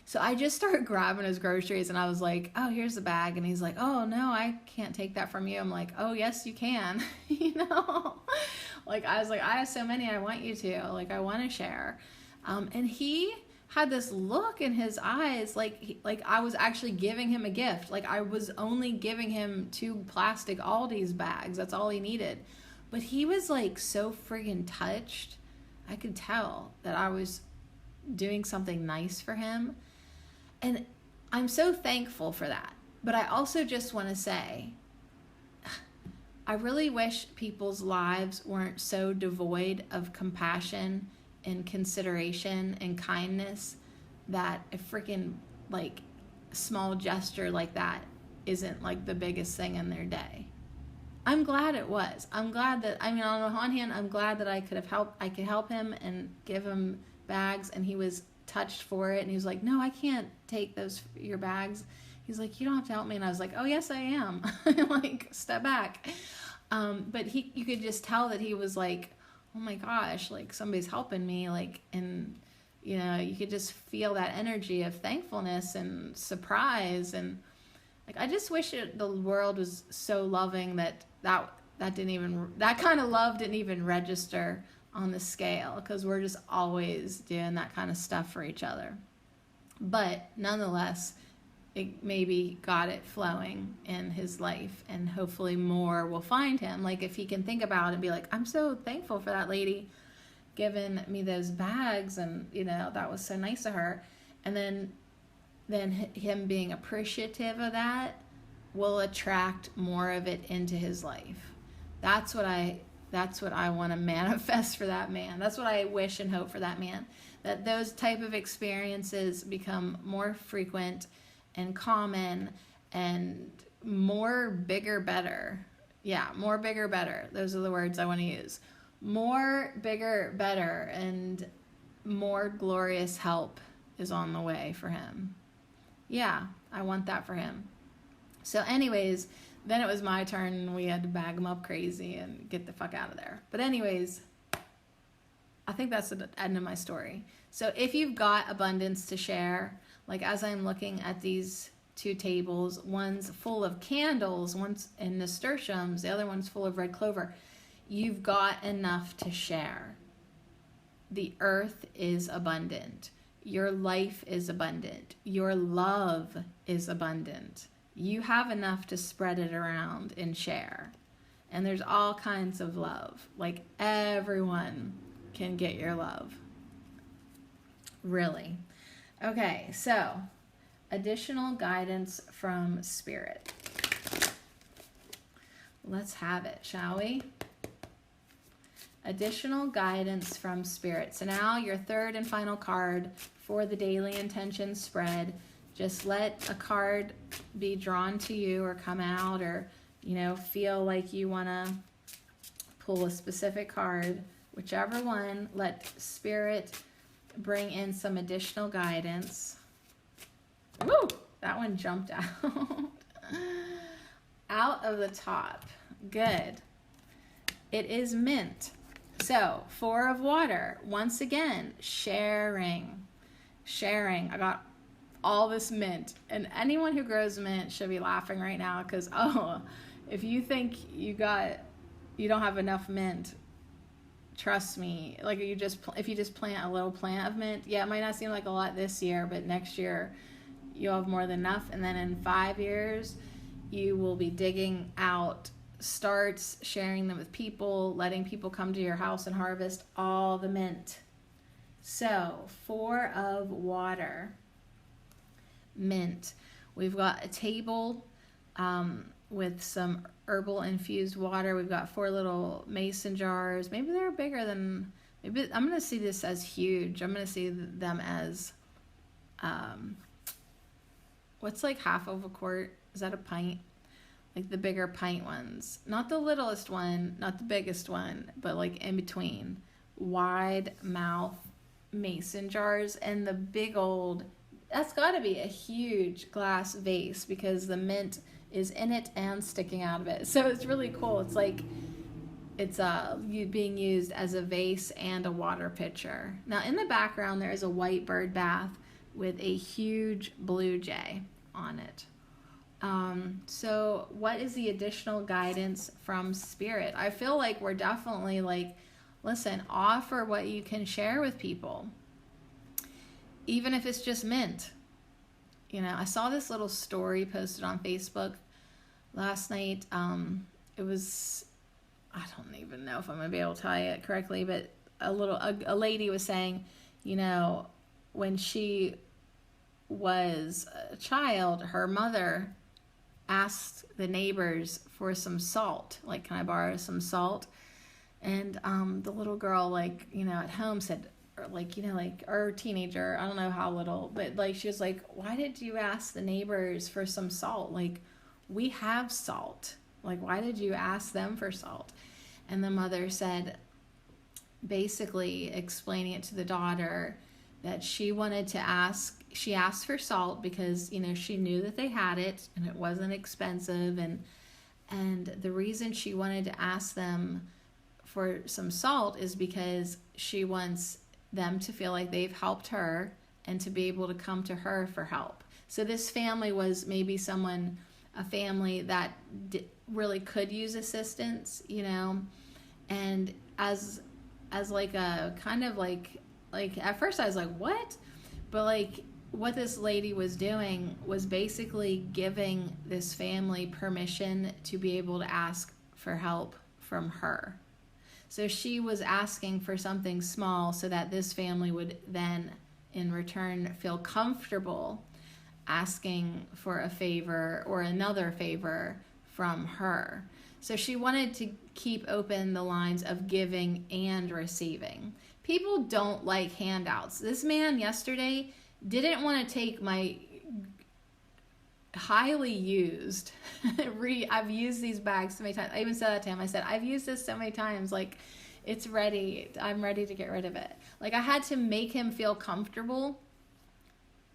so I just started grabbing his groceries, and I was like, oh, here's the bag. And he's like, oh no, I can't take that from you. I'm like, oh yes, you can. You know, like, I was like, I have so many, I want you to, like, I want to share. And he had this look in his eyes like I was actually giving him a gift. Like, I was only giving him 2 plastic Aldi's bags. That's all he needed. But he was like so friggin' touched. I could tell that I was doing something nice for him. And I'm so thankful for that. But I also just want to say, I really wish people's lives weren't so devoid of compassion and consideration and kindness that a freaking like small gesture like that isn't like the biggest thing in their day. I'm glad it was. I'm glad that, I mean, on the one hand, I'm glad that I could help him and give him bags, and he was touched for it, and he was like, no, I can't take your bags. He's like, you don't have to help me. And I was like, oh yes, I am. Like, step back. But you could just tell that he was like, oh my gosh, like, somebody's helping me, like, and you know, you could just feel that energy of thankfulness and surprise. And like, I just wish the world was so loving that kind of love didn't even register on the scale, because we're just always doing that kind of stuff for each other. But nonetheless, it maybe got it flowing in his life, and hopefully more will find him. Like, if he can think about it and be like, I'm so thankful for that lady giving me those bags, and you know, that was so nice of her. And then him being appreciative of that will attract more of it into his life. That's what I want to manifest for that man. That's what I wish and hope for that man, that those type of experiences become more frequent and common and more, bigger, better. Yeah, more, bigger, better. Those are the words I want to use. More, bigger, better, and more glorious help is on the way for him. Yeah, I want that for him. So anyways, then it was my turn, and we had to bag him up crazy and get the fuck out of there. But anyways, I think that's the end of my story. So if you've got abundance to share, like as I'm looking at these 2 tables, one's full of candles, one's in nasturtiums, the other one's full of red clover. You've got enough to share. The earth is abundant. Your life is abundant. Your love is abundant. You have enough to spread it around and share. And there's all kinds of love. Like, everyone can get your love. Really. Okay, so additional guidance from Spirit. Let's have it, shall we? Additional guidance from Spirit. So now your third and final card for the daily intention spread. Just let a card be drawn to you or come out, or, you know, feel like you want to pull a specific card. Whichever one, let Spirit bring in some additional guidance. Woo! That one jumped out. Out of the top. Good. It is mint. So, 4 of water. Once again, sharing. I got all this mint. And anyone who grows mint should be laughing right now because, if you think you don't have enough mint, trust me, like if you just plant a little plant of mint, yeah, it might not seem like a lot this year, but next year you'll have more than enough. And then in 5 years, you will be digging out starts, sharing them with people, letting people come to your house and harvest all the mint. So 4 of water, mint. We've got a table with some herbal infused water. We've got 4 little mason jars. Maybe they're bigger than, maybe I'm going to see this as huge. I'm going to see them as, what's like half of a quart? Is that a pint? Like the bigger pint ones. Not the littlest one, not the biggest one, but like in between. Wide mouth mason jars, and the big old, that's got to be a huge glass vase because the mint is in it and sticking out of it. So it's really cool. It's like it's being used as a vase and a water pitcher. Now in the background there is a white bird bath with a huge blue jay on it. So what is the additional guidance from Spirit? I feel like we're definitely like, listen, offer what you can share with people, even if it's just mint. You know, I saw this little story posted on Facebook last night. It was, I don't even know if I'm gonna be able to tell you it correctly, but a lady was saying, you know, when she was a child, her mother asked the neighbors for some salt, like, can I borrow some salt? And the little girl, like, you know, at home said, or like, you know, like, or teenager, I don't know how little, but like, she was like, why did you ask the neighbors for some salt? Like, we have salt. Like, why did you ask them for salt? And the mother said, basically explaining it to the daughter, that she asked for salt because, you know, she knew that they had it and it wasn't expensive. And the reason she wanted to ask them for some salt is because she wants them to feel like they've helped her and to be able to come to her for help. So this family was maybe a family that really could use assistance, you know, and as like a kind of like at first I was like, what? But like what this lady was doing was basically giving this family permission to be able to ask for help from her. So she was asking for something small so that this family would then in return feel comfortable asking for a favor or another favor from her. So she wanted to keep open the lines of giving and receiving. People don't like handouts. This man yesterday didn't want to take my highly used, I've used these bags so many times. I even said that to him. I said, I've used this so many times. Like, it's ready. I'm ready to get rid of it. Like, I had to make him feel comfortable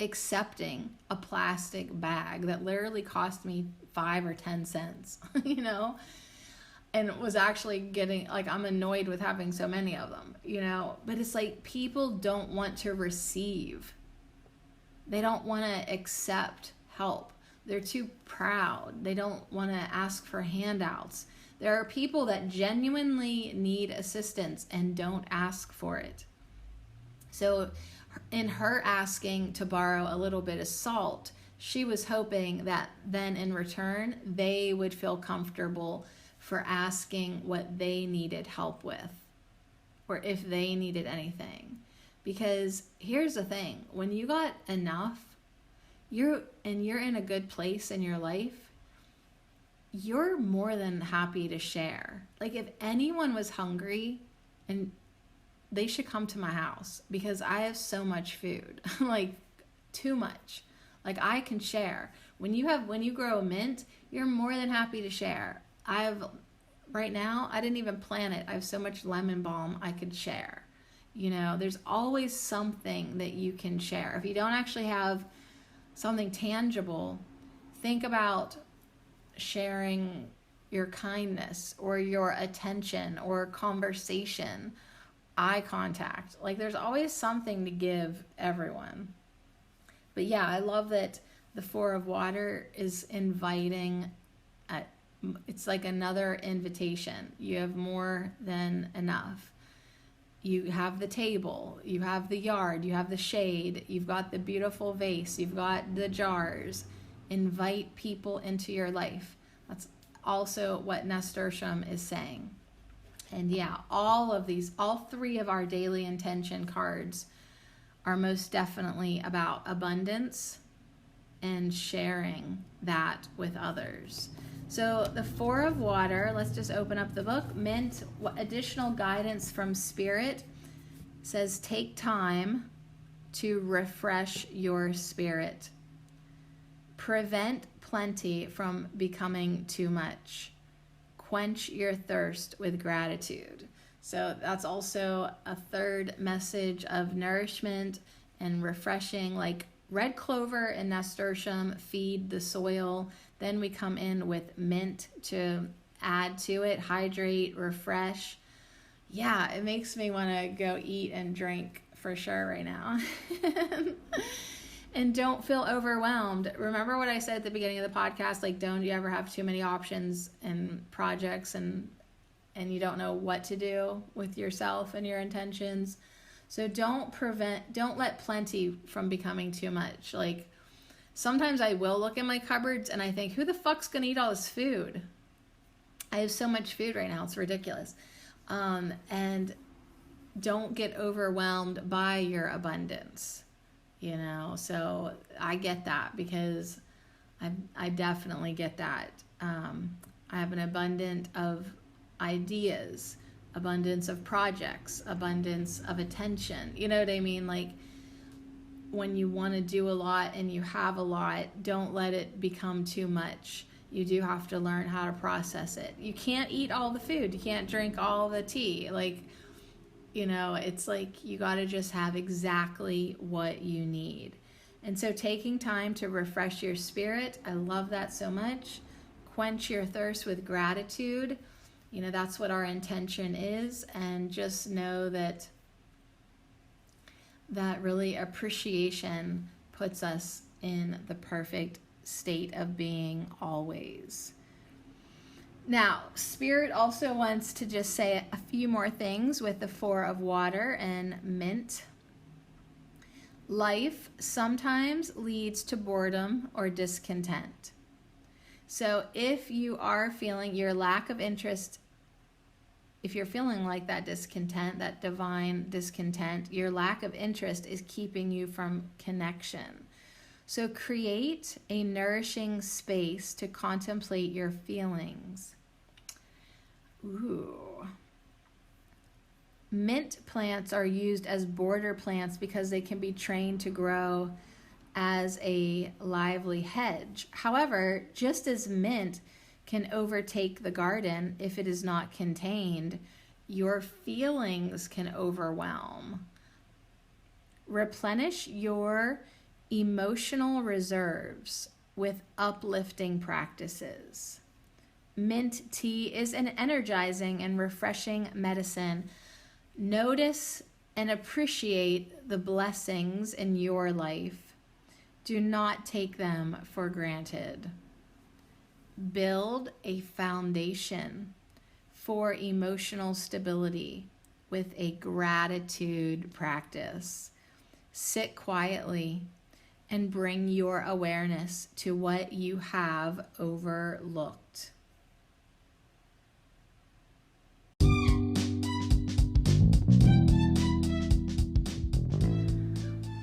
accepting a plastic bag that literally cost me 5 or 10 cents, you know? And it was actually getting, like, I'm annoyed with having so many of them, you know? But it's like people don't want to receive. They don't want to accept help. They're too proud. They don't want to ask for handouts. There are people that genuinely need assistance and don't ask for it. So in her asking to borrow a little bit of salt, she was hoping that then in return, they would feel comfortable for asking what they needed help with or if they needed anything. Because here's the thing, when you got enough, you're in a good place in your life, you're more than happy to share. Like, if anyone was hungry, and they should come to my house because I have so much food, like too much. Like, I can share. When you grow a mint, you're more than happy to share. Right now, I didn't even plant it. I have so much lemon balm I could share. You know, there's always something that you can share. If you don't actually have something tangible, think about sharing your kindness or your attention or conversation, eye contact. Like, there's always something to give everyone. But yeah, I love that the Four of Water is inviting. It's like another invitation. You have more than enough. You have the table, you have the yard, you have the shade, you've got the beautiful vase, you've got the jars. Invite people into your life. That's also what Nasturtium is saying. And yeah, all three of our daily intention cards are most definitely about abundance and sharing that with others. So the Four of Water, let's just open up the book. Mint, additional guidance from Spirit, says take time to refresh your spirit. Prevent plenty from becoming too much. Quench your thirst with gratitude. So that's also a third message of nourishment and refreshing, like red clover and nasturtium feed the soil. Then we come in with mint to add to it, hydrate, refresh. Yeah, it makes me want to go eat and drink for sure right now. And don't feel overwhelmed. Remember what I said at the beginning of the podcast, like don't you ever have too many options and projects and you don't know what to do with yourself and your intentions. So don't let plenty from becoming too much. Like sometimes I will look in my cupboards and I think, who the fuck's gonna eat all this food? I have so much food right now, it's ridiculous. And don't get overwhelmed by your abundance, you know? So I get that because I definitely get that. I have an abundance of ideas, abundance of projects, abundance of attention. You know what I mean? Like when you want to do a lot and you have a lot, don't let it become too much. You do have to learn how to process it. You can't eat all the food. You can't drink all the tea. Like, you know, it's like you got to just have exactly what you need. And so taking time to refresh your spirit, I love that so much. Quench your thirst with gratitude. You know, that's what our intention is. And just know that really appreciation puts us in the perfect state of being always. Now, Spirit also wants to just say a few more things with the Four of Water and mint. Life sometimes leads to boredom or discontent. So if you are feeling your lack of interest, if you're feeling like that discontent, that divine discontent, your lack of interest is keeping you from connection. So create a nourishing space to contemplate your feelings. Ooh. Mint plants are used as border plants because they can be trained to grow as a lively hedge. However, just as mint can overtake the garden if it is not contained, your feelings can overwhelm. Replenish your emotional reserves with uplifting practices. Mint tea is an energizing and refreshing medicine. Notice and appreciate the blessings in your life. Do not take them for granted. Build a foundation for emotional stability with a gratitude practice. Sit quietly and bring your awareness to what you have overlooked.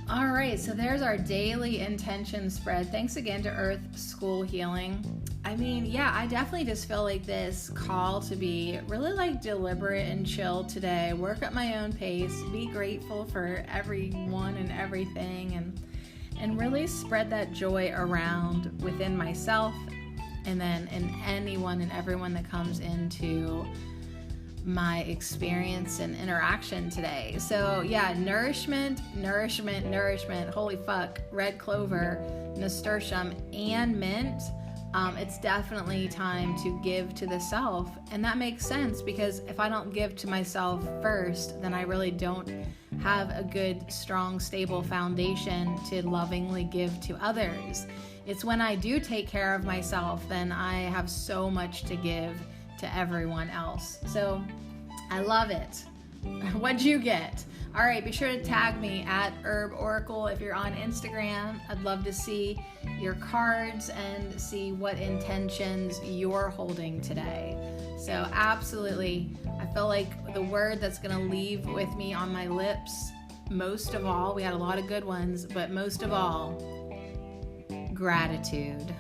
All right, so there's our daily intention spread. Thanks again to Earth School Healing. I mean, yeah, I definitely just feel like this call to be really like deliberate and chill today, work at my own pace, be grateful for everyone and everything, and really spread that joy around within myself and then in anyone and everyone that comes into my experience and interaction today. So yeah, nourishment. Holy fuck, red clover, nasturtium, and mint. It's definitely time to give to the self. And that makes sense because if I don't give to myself first, then I really don't have a good, strong, stable foundation to lovingly give to others. It's when I do take care of myself, then I have so much to give to everyone else. So I love it. What'd you get? All right, be sure to tag me at Herb Oracle if you're on Instagram. I'd love to see your cards and see what intentions you're holding today. So absolutely, I feel like the word that's going to leave with me on my lips, most of all, we had a lot of good ones, but most of all, gratitude.